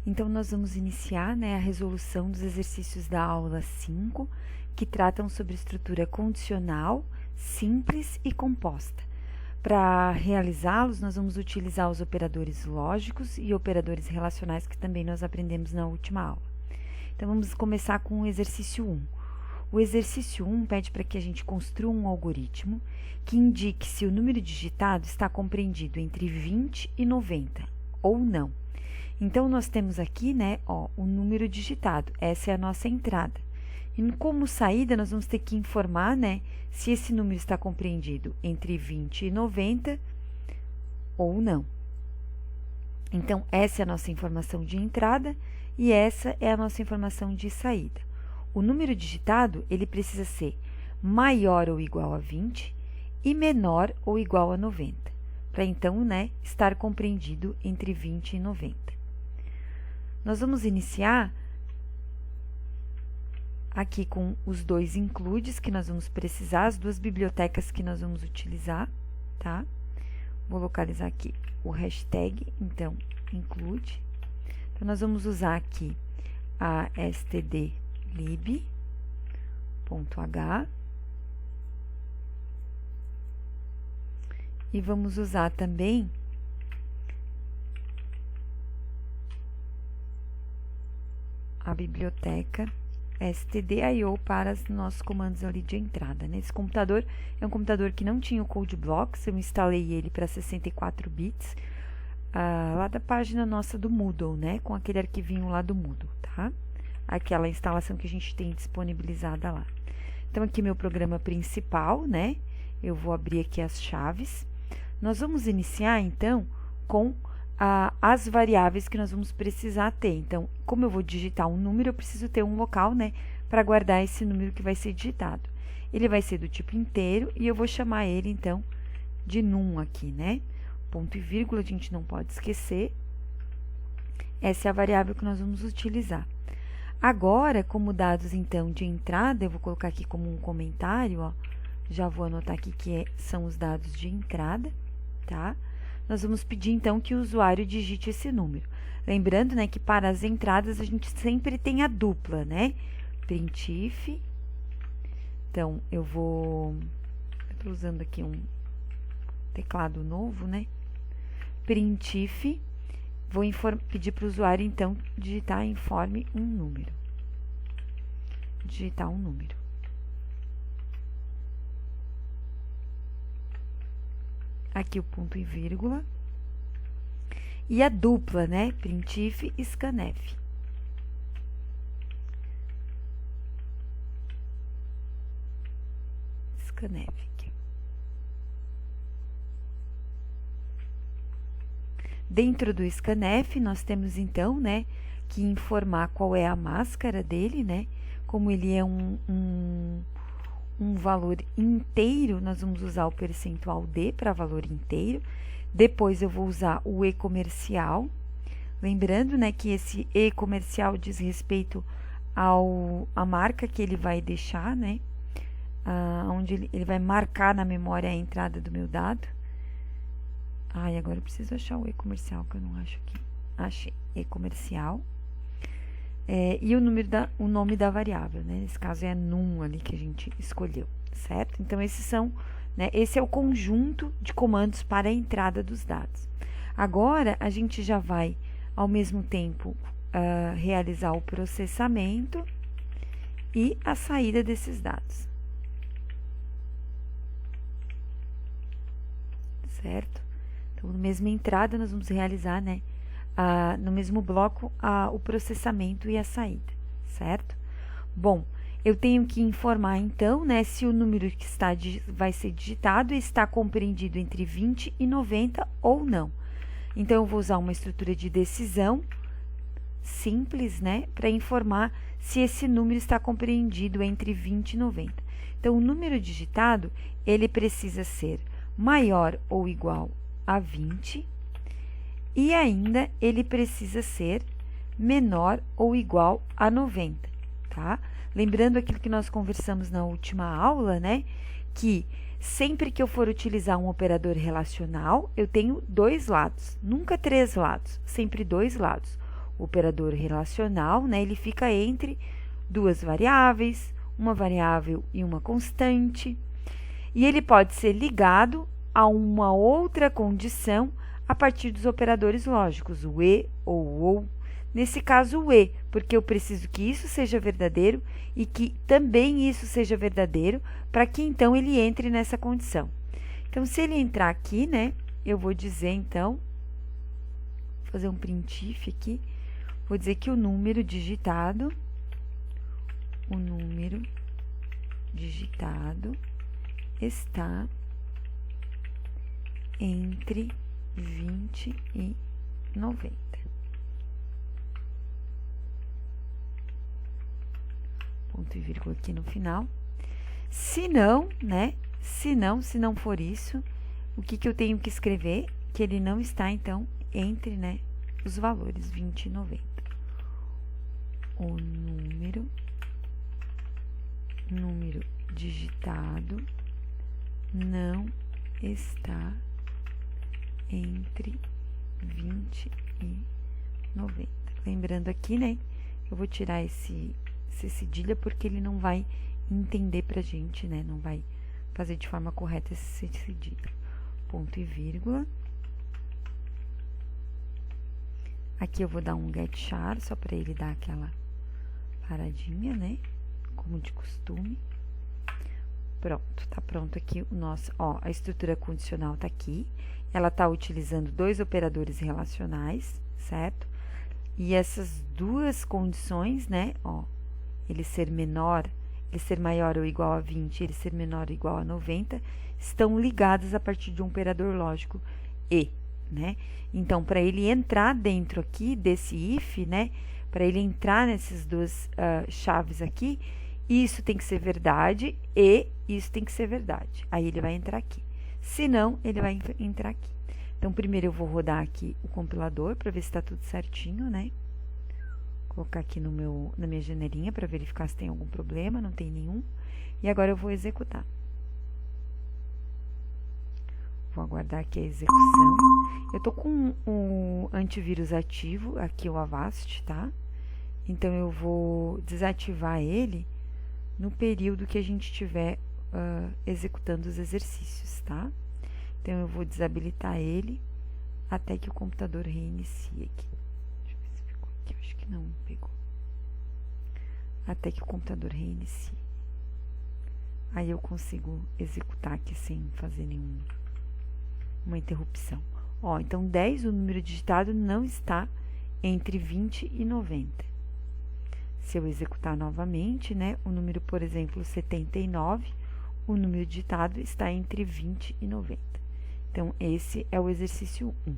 Então, nós vamos iniciar, né, a resolução dos exercícios da aula 5, que tratam sobre estrutura condicional, simples e composta. Para realizá-los, nós vamos utilizar os operadores lógicos e operadores relacionais que também nós aprendemos na última aula. Então, vamos começar com o exercício 1. O exercício 1 pede para que a gente construa um algoritmo que indique se o número digitado está compreendido entre 20 e 90 ou não. Então, nós temos aqui, né, ó, o número digitado, essa é a nossa entrada. E como saída, nós vamos ter que informar, né, se esse número está compreendido entre 20 e 90 ou não. Então, essa é a nossa informação de entrada e essa é a nossa informação de saída. O número digitado, ele precisa ser maior ou igual a 20 e menor ou igual a 90, para então, né, estar compreendido entre 20 e 90. Nós vamos iniciar aqui com os dois includes que nós vamos precisar, as duas bibliotecas que nós vamos utilizar, tá? Vou localizar aqui o hashtag, então, include. Então, nós vamos usar aqui a stdlib.h e vamos usar também a biblioteca stdio para os nossos comandos ali de entrada. Esse computador é um computador que não tinha o Code Blocks, eu instalei ele para 64 bits, lá da página nossa do Moodle, né, com aquele arquivinho lá do Moodle, tá? Aquela instalação que a gente tem disponibilizada lá. Então, aqui meu programa principal, né, eu vou abrir aqui as chaves. Nós vamos iniciar, então, com as variáveis que nós vamos precisar ter. Então, como eu vou digitar um número, eu preciso ter um local, né, para guardar esse número que vai ser digitado. Ele vai ser do tipo inteiro e eu vou chamar ele, então, de num aqui, né? Ponto e vírgula, a gente não pode esquecer. Essa é a variável que nós vamos utilizar. Agora, como dados, então, de entrada, eu vou colocar aqui como um comentário, ó. Já vou anotar aqui que são os dados de entrada, tá? Nós vamos pedir, então, que o usuário digite esse número. Lembrando, né, que para as entradas a gente sempre tem a dupla, né? Printf. Então, eu estou usando aqui um teclado novo, né? Printf. Vou pedir para o usuário, então, digitar informe um número. Digitar um número. Aqui o ponto e vírgula, e a dupla, né, printf scanf. Scanf aqui. Dentro do scanf, nós temos, então, né, que informar qual é a máscara dele, né, como ele é um valor inteiro, nós vamos usar o percentual D para valor inteiro. Depois eu vou usar o e-comercial. Lembrando, né, que esse e-comercial diz respeito à marca que ele vai deixar, né, onde ele vai marcar na memória a entrada do meu dado. Agora eu preciso achar o e-comercial, que eu não acho aqui. Achei, e-comercial. E o nome da variável, né? Nesse caso é num ali que a gente escolheu, certo? Então, esses são, né? Esse é o conjunto de comandos para a entrada dos dados. Agora, a gente já vai, ao mesmo tempo, realizar o processamento e a saída desses dados. Certo? Então, na mesma entrada, nós vamos realizar, né? No mesmo bloco, o processamento e a saída, certo? Bom, eu tenho que informar, então, né, se o número que vai ser digitado está compreendido entre 20 e 90 ou não. Então, eu vou usar uma estrutura de decisão simples, né, para informar se esse número está compreendido entre 20 e 90. Então, o número digitado, ele precisa ser maior ou igual a 20, e ainda ele precisa ser menor ou igual a 90, tá? Lembrando aquilo que nós conversamos na última aula, né? Que sempre que eu for utilizar um operador relacional, eu tenho dois lados, nunca três lados, sempre dois lados. O operador relacional, né, ele fica entre duas variáveis, uma variável e uma constante, e ele pode ser ligado a uma outra condição a partir dos operadores lógicos, o e ou o ou. Nesse caso, o e, porque eu preciso que isso seja verdadeiro e que também isso seja verdadeiro, para que então ele entre nessa condição. Então, se ele entrar aqui, né, eu vou dizer então, vou fazer um printf aqui, vou dizer que o número digitado está entre 20 e 90. Ponto e vírgula aqui no final. Se não, né? Se não for isso, o que eu tenho que escrever? Que ele não está, então, entre, né, os valores 20 e 90. O número digitado não está entre 20 e 90. Lembrando aqui, né, eu vou tirar esse cedilha porque ele não vai entender pra gente, né, não vai fazer de forma correta esse cedilha. Ponto e vírgula. Aqui eu vou dar um get char, só para ele dar aquela paradinha, né, como de costume. Pronto, tá pronto aqui o nosso, ó, a estrutura condicional tá aqui. Ela tá utilizando dois operadores relacionais, certo? E essas duas condições, né, ó, ele ser maior ou igual a 20, ele ser menor ou igual a 90, estão ligadas a partir de um operador lógico e, né? Então, para ele entrar dentro aqui desse if, né, para ele entrar nessas duas chaves aqui, isso tem que ser verdade e isso tem que ser verdade. Aí ele vai entrar aqui. Se não, ele vai entrar aqui. Então, primeiro eu vou rodar aqui o compilador para ver se está tudo certinho, né? Colocar aqui na minha janelinha para verificar se tem algum problema, não tem nenhum. E agora eu vou executar. Vou aguardar aqui a execução. Eu tô com o antivírus ativo, aqui o Avast, tá? Então, eu vou desativar ele no período que a gente estiver executando os exercícios, tá? Então, eu vou desabilitar ele até que o computador reinicie aqui. Deixa eu ver se ficou aqui, eu acho que não pegou. Até que o computador reinicie. Aí eu consigo executar aqui sem fazer nenhuma interrupção. Ó, então 10, o número digitado não está entre 20 e 90. Se eu executar novamente, né, o número, por exemplo, 79, o número digitado está entre 20 e 90. Então, esse é o exercício 1.